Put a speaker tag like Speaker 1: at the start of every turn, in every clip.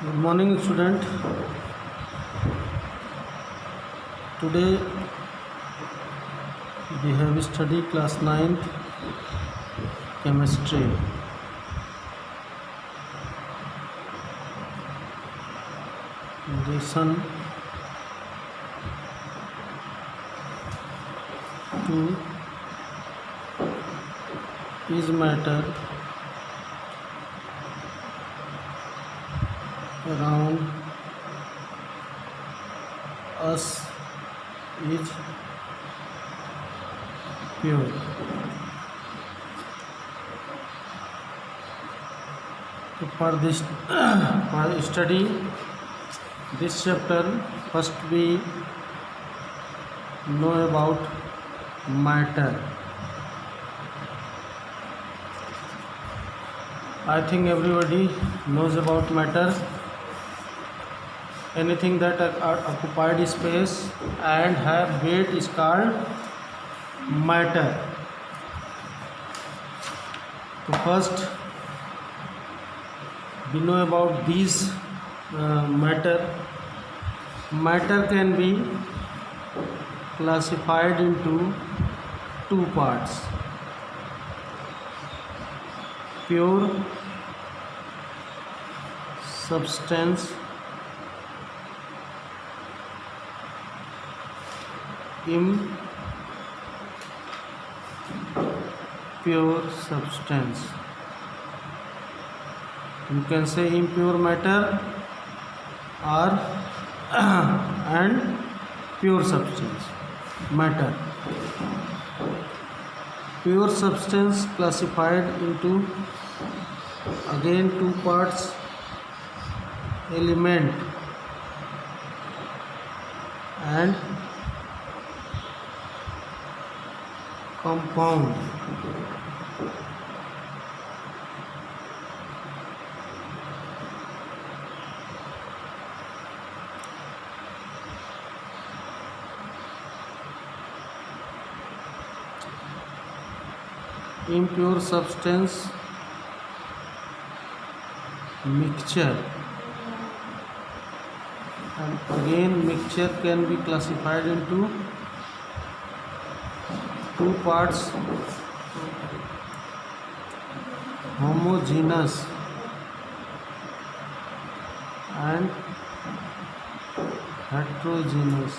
Speaker 1: Good morning, student. Today we have studied class 9th chemistry. Lesson 2 is matter around us is pure. So for this for study this chapter, first we know about matter. I think everybody knows about matter. Anything that are occupied space and have weight is called matter. So first we know about these matter. Matter can be classified into two parts: pure substance, impure substance. You can say impure matter or and pure substance matter. Pure substance classified into again two parts: element and compound. Impure substance mixture, and again mixture can be classified into two parts: homogeneous and heterogeneous.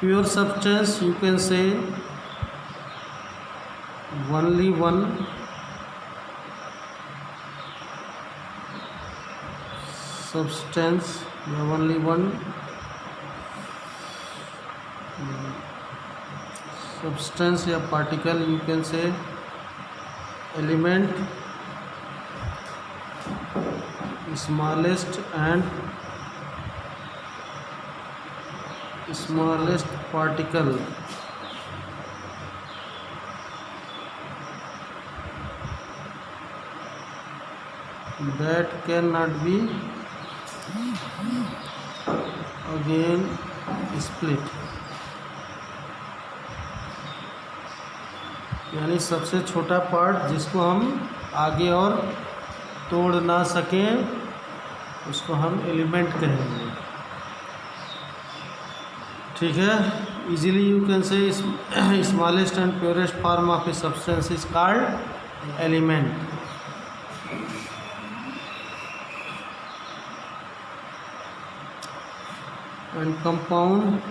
Speaker 1: Pure substance, you can say only one substance, only one substance या particle, you can say element, smallest particle. That cannot be again split. यानी सबसे छोटा part जिसको हम आगे और तोड़ ना सकें उसको हम एलिमेंट कहेंगे. ठीक है. Easily you can say smallest and purest form of a substance is called element. And compound,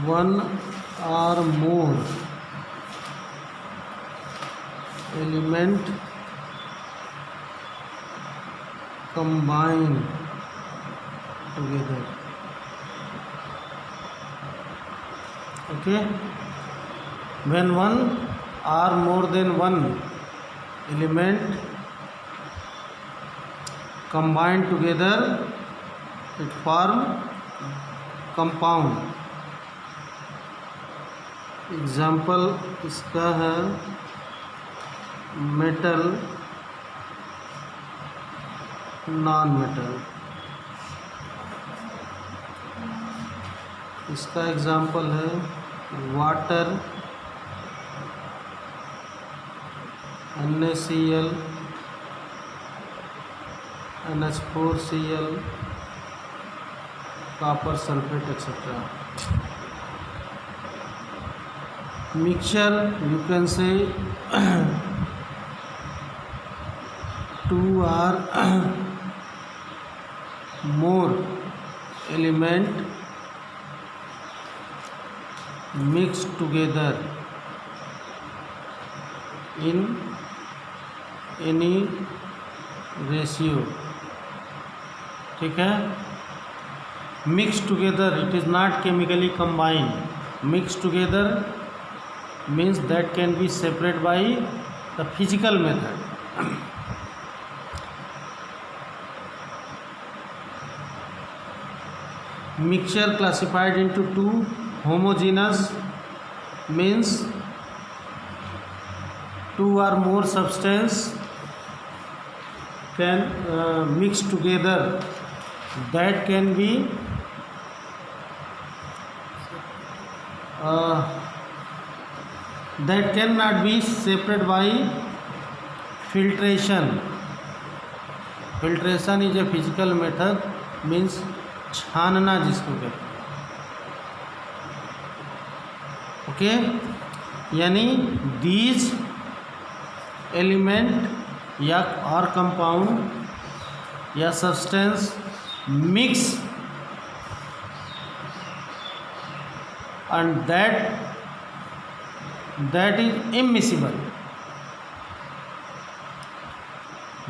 Speaker 1: one or more element combine together. Okay, when one or more than one element combined together it form compound. Example इसका है metal, non metal. इसका example है water, NaCl, NH4Cl, copper sulfate, etc. Mixture, you can say 2 or more element mixed together in any ratio। ठीक है, mixed together, it is not chemically combined। mixed together means that can be separated by the physical method। Mixture classified into two: homogeneous means two or more substance can mix together, that can be that cannot be separated by filtration। filtration is a physical method, means छानना जिसको कहते हैं। Okay, यानी these element या और compound या substance mix and that is immiscible,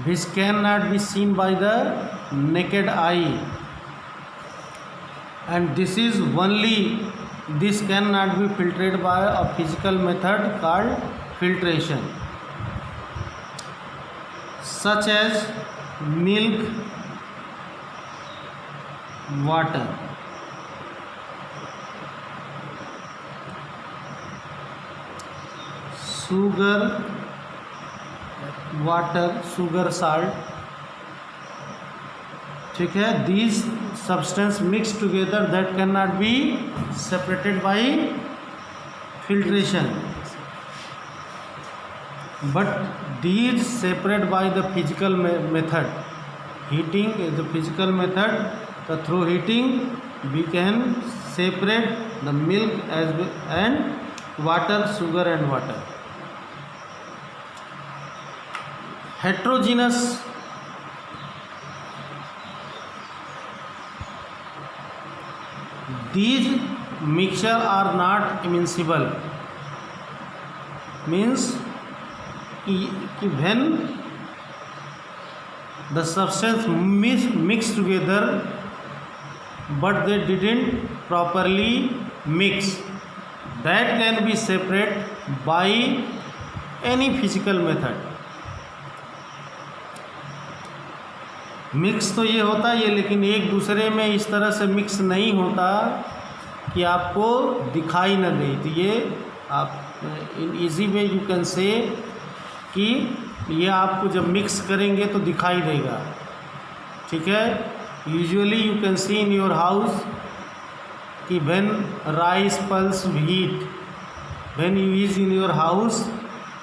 Speaker 1: which cannot be seen by the naked eye, and this cannot be filtered by a physical method called filtration, such as milk, water। sugar, water, sugar, salt। ठीक है, these substance mixed together that cannot be separated by filtration, but these separate by the physical method। heating is the physical method, so through heating we can separate the milk and water, sugar and water। heterogeneous these mixture are not immiscible, means when the substance mix together but they didn't properly mix, that can be separated by any physical method। Mix तो ये होता है, लेकिन एक दूसरे में इस तरह से मिक्स नहीं होता कि आपको दिखाई न दे। तो ये आप in easy way you can say कि ये आपको जब मिक्स करेंगे तो दिखाई देगा। ठीक है, usually you can see in your house कि when rice pulse wheat when you use in your house,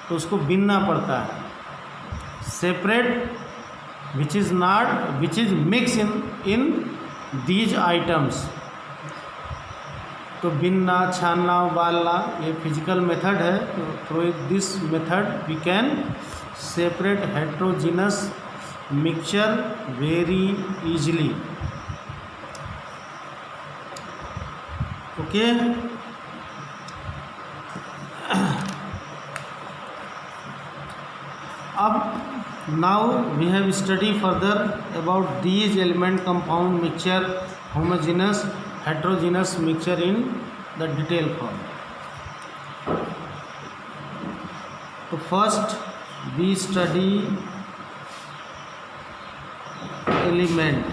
Speaker 1: तो उसको बिनना पड़ता है separate, which is mixed in these items। तो बिनना, छानना, उबालना ये फिजिकल मेथड है। तो through this method we can separate heterogeneous mixture very easily. Okay, अब now we have studied further about these element compound mixture, homogeneous, heterogeneous mixture in the detailed form। तो first we study element।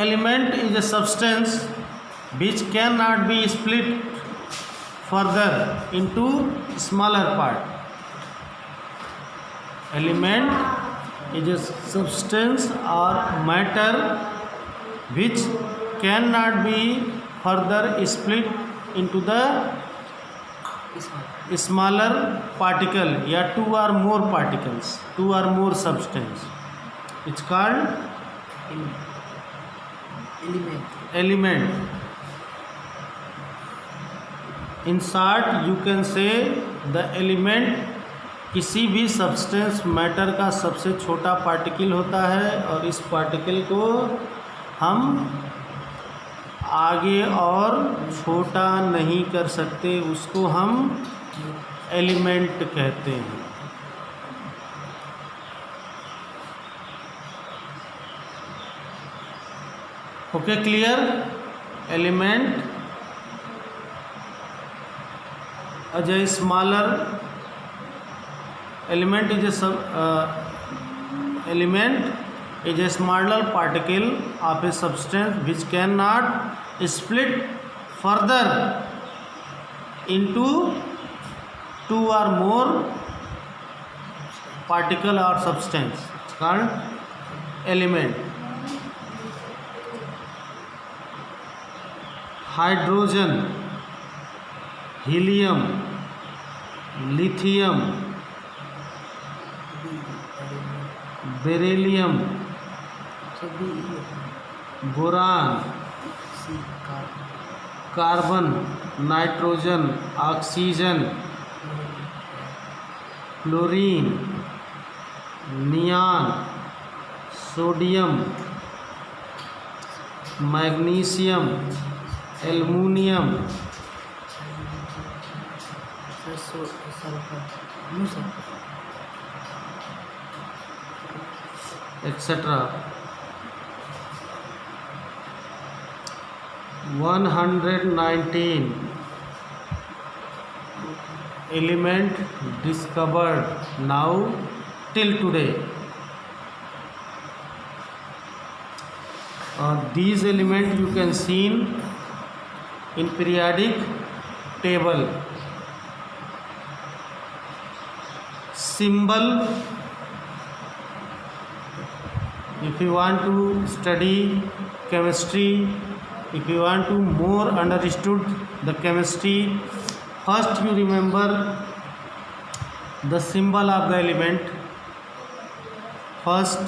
Speaker 1: element is a substance which cannot be split further into smaller part. Element is a substance or matter which cannot be further split into the smaller particle या two or more particles, two or more substance. It's called element. In short, you can say the element किसी भी substance matter का सबसे छोटा particle होता है और इस पार्टिकल को हम आगे और छोटा नहीं कर सकते, उसको हम एलिमेंट कहते हैं. Okay, clear? Element as a smaller element is a element is a smaller particle of a substance which cannot split further into two or more particle or substance. It's called element. Hydrogen, helium, lithium, beryllium, boron, carbon, nitrogen, oxygen, chlorine, neon, sodium, magnesium, aluminium, etc. 119 element discovered now till today. These elements you can see in periodic table. Symbol, if you want to study chemistry, if you want to more understood the chemistry, first you remember the symbol of the element. First,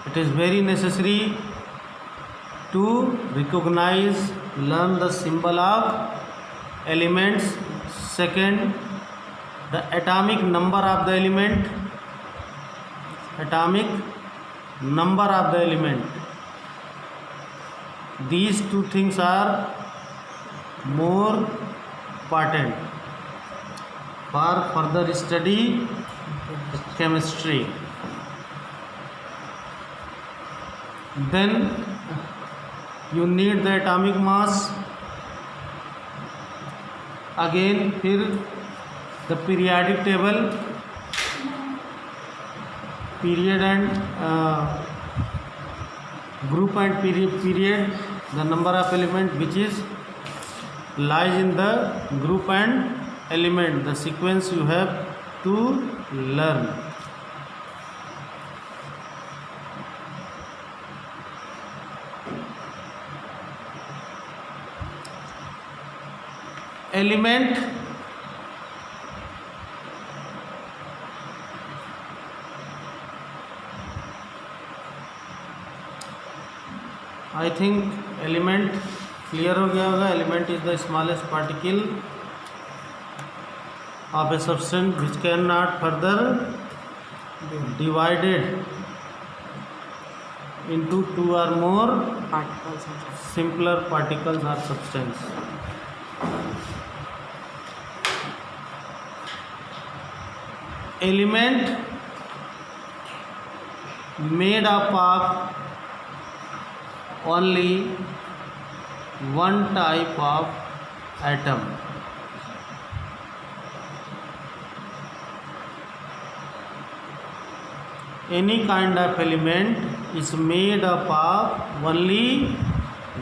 Speaker 1: it is very necessary to recognize, learn the symbol of elements. Second, the atomic number of the element, atomic number of the element. These two things are more important for further study chemistry. Then you need the atomic mass. Again, फिर the periodic table, period and group and period, the number of element which is lies in the group and element, the sequence you have to learn. Element I think element clear हो गया होगा. Element is the smallest particle of a substance which cannot further divided into two or more simpler particles or substance. Element made up of only one type of atom. Any kind of element is made up of only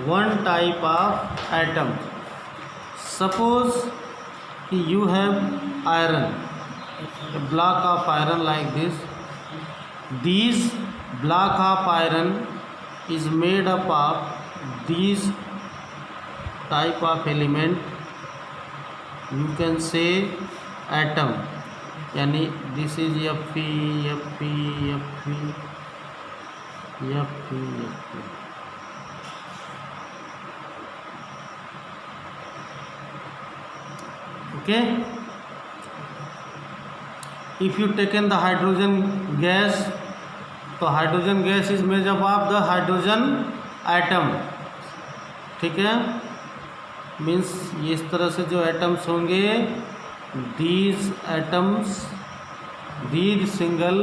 Speaker 1: one type of atom. Suppose you have iron, a block of iron like this. These block of iron is made up of these type of element. You can say atom. यानी this is Fe, Fe, Fe, Fe, Fe. Okay. If you taken the hydrogen gas, तो hydrogen gas is made up of the hydrogen atom. ठीक है, means इस तरह से जो atoms होंगे, these atoms, these single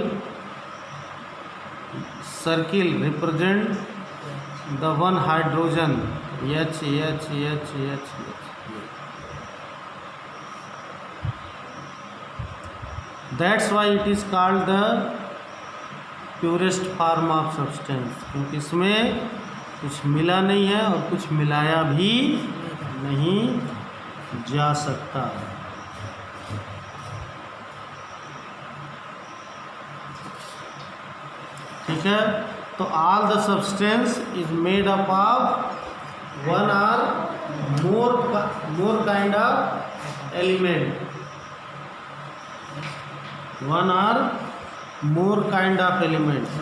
Speaker 1: circle represent the one hydrogen. H H H H. That's why it is called the purest form of substance, क्योंकि इसमें कुछ मिला नहीं है और कुछ मिलाया भी नहीं जा सकता. ठीक है, तो all the substance is made up of one or more kind of element, one or more kind of element.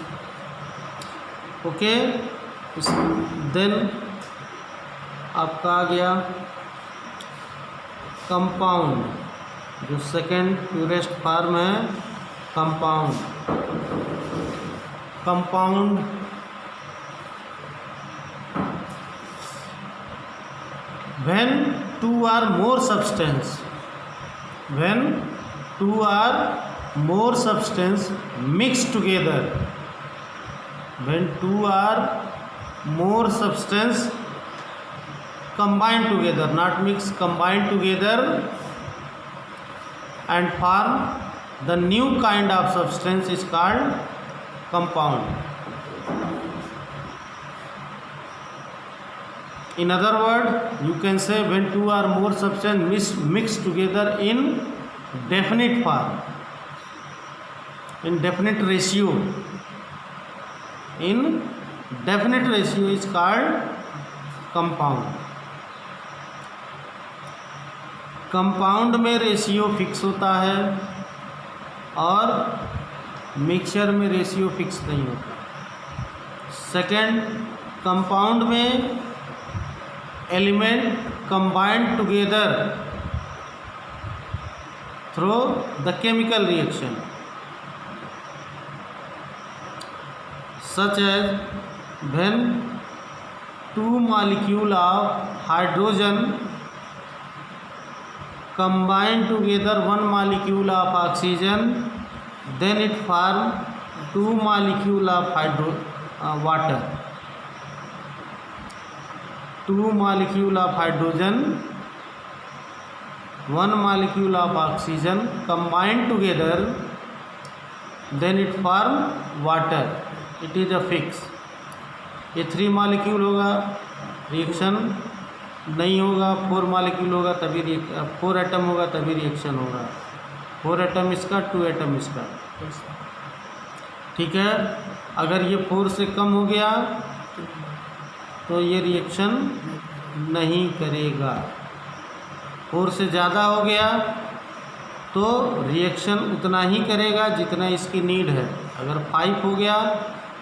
Speaker 1: Okay, then आपका आ गया कंपाउंड, जो सेकेंड प्योरेस्ट फॉर्म है compound. Compound when two or more substance, when two or more substance mixed together, when two or more substance combine together, not mix, combine together and form the new kind of substance is called compound. In other words, you can say when two or more substance mixed together in definite form, in definite ratio, in definite ratio is called compound. Compound में ratio fix होता है और mixture में ratio fix नहीं होता. Second, compound में element combined together through the chemical reaction, such as when two molecule of hydrogen combine together one molecule of oxygen, then it form two molecule of water. Two molecule of hydrogen, one molecule of oxygen combine together, then it form water. It is a fix. ये 3 molecule होगा reaction नहीं होगा, 4 molecule होगा तभी 4 atom होगा तभी reaction होगा. 4 atom इसका, 2 एटम इसका. ठीक है, अगर ये 4 से कम हो गया तो ये रिएक्शन नहीं करेगा. 4 से ज़्यादा हो गया तो रिएक्शन उतना ही करेगा जितना इसकी नीड है. अगर 5 हो गया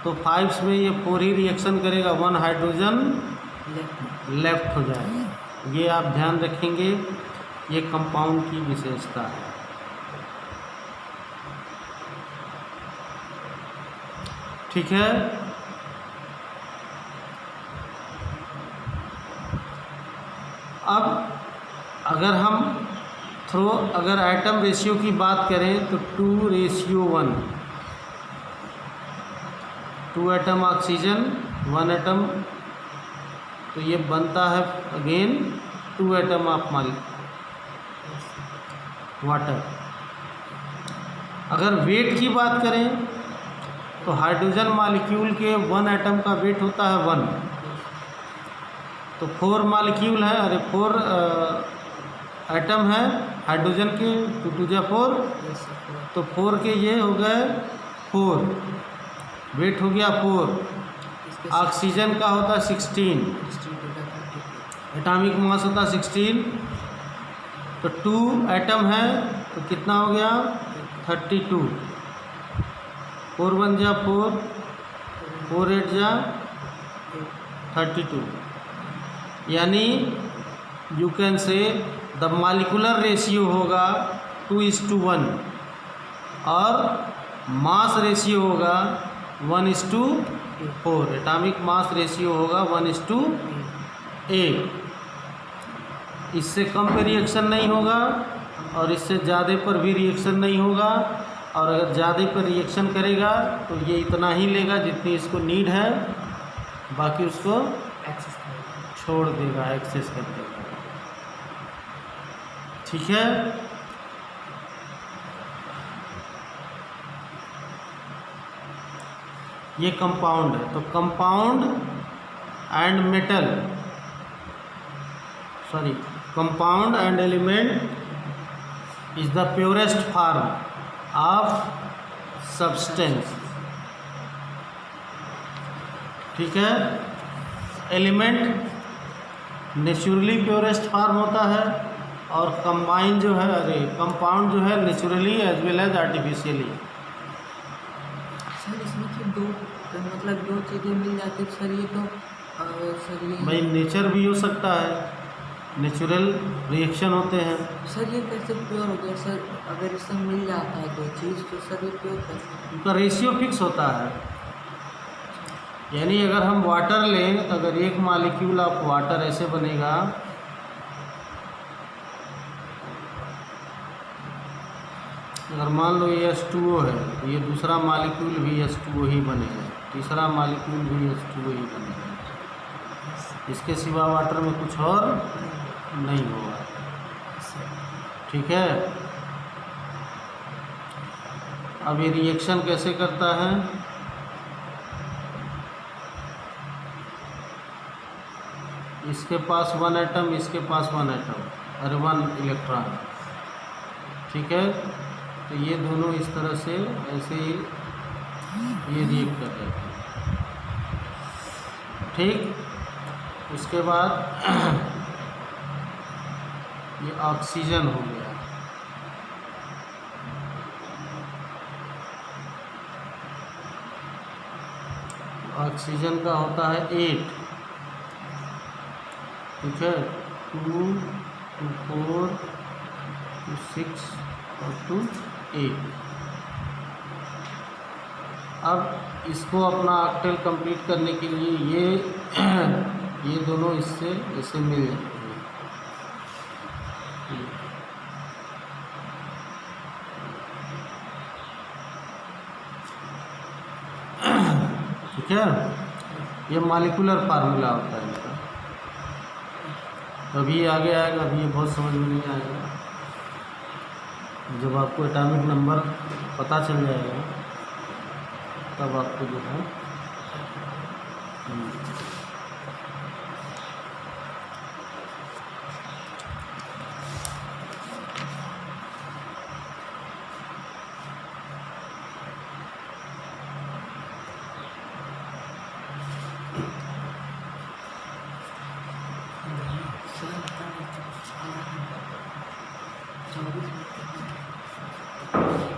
Speaker 1: तो 5 में ये 4 ही रिएक्शन करेगा, 1 हाइड्रोजन लेफ्ट हो जाएगा. ये आप ध्यान रखेंगे, ये कंपाउंड की विशेषता है. ठीक है, अब अगर एटम रेशियो की बात करें तो 2:1, 2 एटम ऑक्सीजन, 1 एटम, तो ये बनता है अगेन 2 एटम ऑफ वाटर. अगर वेट की बात करें तो हाइड्रोजन मॉलिक्यूल के 1 एटम का वेट होता है 1, तो तो 4 मॉलिक्यूल है, अरे 4 एटम है हाइड्रोजन के, 2 2 जा 4, तो 4 के ये हो गए 4, वेट हो गया 4। ऑक्सीजन का होता है 16, एटॉमिक मास होता है 16, तो 2 एटम है तो कितना हो गया 32, 4 1 जा 4, 4 8 जा 32, यानी you can say the molecular ratio होगा 2:1 और मास रेशियो होगा 1:4, एटॉमिक मास रेशियो होगा 1:8। इससे कम पे रिएक्शन नहीं होगा और इससे ज़्यादा पर भी रिएक्शन नहीं होगा, और अगर ज़्यादा पर रिएक्शन करेगा तो ये इतना ही लेगा जितनी इसको नीड है, बाकी उसको छोड़ देगा, एक्सेस कर देगा। ठीक है, ये कंपाउंड है। तो compound and metal, sorry, compound and element is the purest form of substance. ठीक है, एलिमेंट नेचुरली प्योरेस्ट फॉर्म होता है, और कंबाइन जो है, अरे कंपाउंड जो है naturally as well as artificially.
Speaker 2: Sir इसमें कि दो चीज़ें मिल जाती है सर, ये तो सर ये
Speaker 1: भाई नेचर भी हो सकता है, नेचुरल रिएक्शन होते हैं।
Speaker 2: सर ये कैसे प्योर हो गया सर? अगर इसमें मिल जाता है दो चीज़ तो सर ये प्योर कैसे?
Speaker 1: उनका रेशियो फिक्स होता है, यानी अगर हम वाटर लें तो अगर एक मॉलिक्यूल ऑफ वाटर ऐसे बनेगा, अगर मान लो ये H2O है तो ये दूसरा मॉलिक्यूल भी H2O ही बनेगा, तीसरा मॉलिक्यूल भी H2O ही बनेगा, इसके सिवा वाटर में कुछ और नहीं होगा। ठीक है, अब ये रिएक्शन कैसे करता है? इसके पास 1 एटम, इसके पास 1 एटम, अरे 1 इलेक्ट्रॉन। ठीक है, तो ये दोनों इस तरह से ऐसे ही ये रिएक्ट कर रहे हैं। ठीक, उसके बाद ये ऑक्सीजन हो गया, ऑक्सीजन का होता है 8। ठीक है, 2 2 4 2 6 और 2 8। अब इसको अपना ऑक्टेल कंप्लीट करने के लिए ये दोनों इससे ऐसे मिल जाते हैं। ठीक है, ये मॉलिक्यूलर फार्मूला होता है इनका। अभी आगे आएगा, अभी ये बहुत समझ में नहीं आएगा, जब आपको एटॉमिक नंबर पता चल जाएगा तब आपको जो है
Speaker 2: सर 24